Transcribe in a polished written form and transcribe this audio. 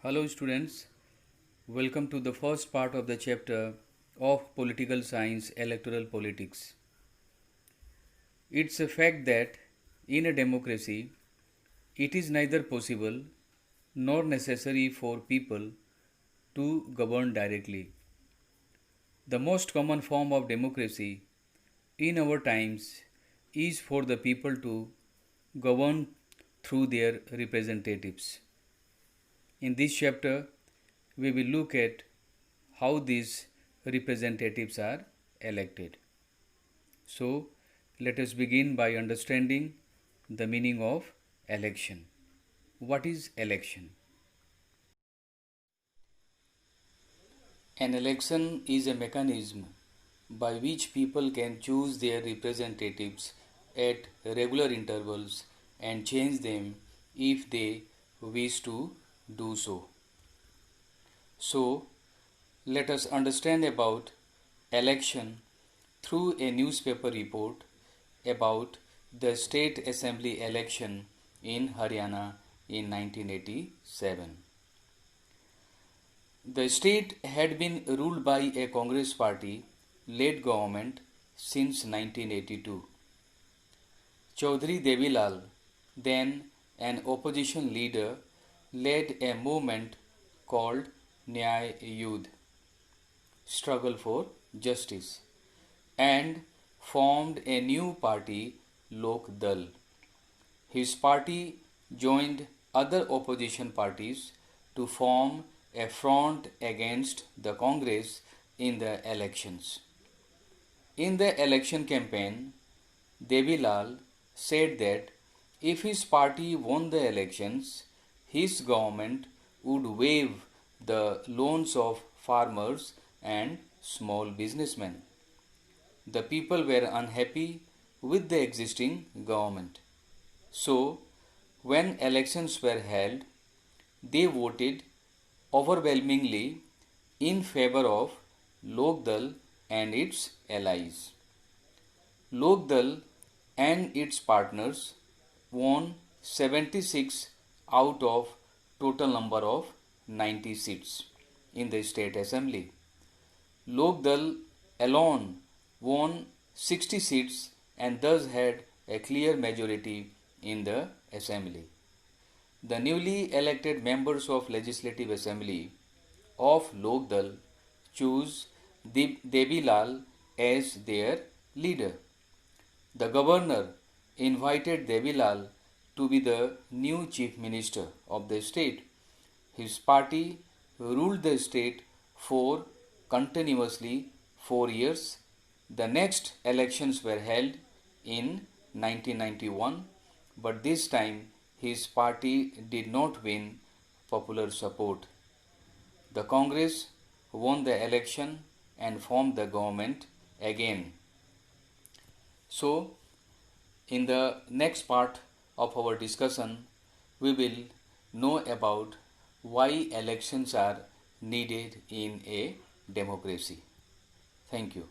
Hello, students. Welcome to the first part of the chapter of Political Science Electoral Politics. It's a fact that in a democracy, it is neither possible nor necessary for people to govern directly. The most common form of democracy in our times is for the people to govern through their representatives. In this chapter, we will look at how these representatives are elected. So, let us begin by understanding the meaning of election. What is election? An election is a mechanism by which people can choose their representatives at regular intervals and change them if they wish to do so. So, let us understand about election through a newspaper report about the State Assembly election in Haryana in 1987. The state had been ruled by a Congress party led government since 1982. Chaudhry Devilal, then an opposition leader, led a movement called Nyay Yudh, struggle for justice, and formed a new party, Lok Dal. His party joined other opposition parties to form a front against the Congress in the elections. In the election campaign, Devilal said that if his party won the elections, his government would waive the loans of farmers and small businessmen. The people were unhappy with the existing government. So, when elections were held, they voted overwhelmingly in favor of Lok Dal and its allies. Lok Dal and its partners won 76 out of total number of 90 seats in the state assembly. Lok Dal alone won 60 seats and thus had a clear majority in the assembly. The newly elected members of Legislative Assembly of Lok Dal choose Devilal as their leader. The governor invited Devilal to be the new chief minister of the state. His party ruled the state for continuously 4 years. The next elections were held in 1991, but this time his party did not win popular support. The Congress won the election and formed the government again. So, in the next part of our discussion, we will know about why elections are needed in a democracy. Thank you.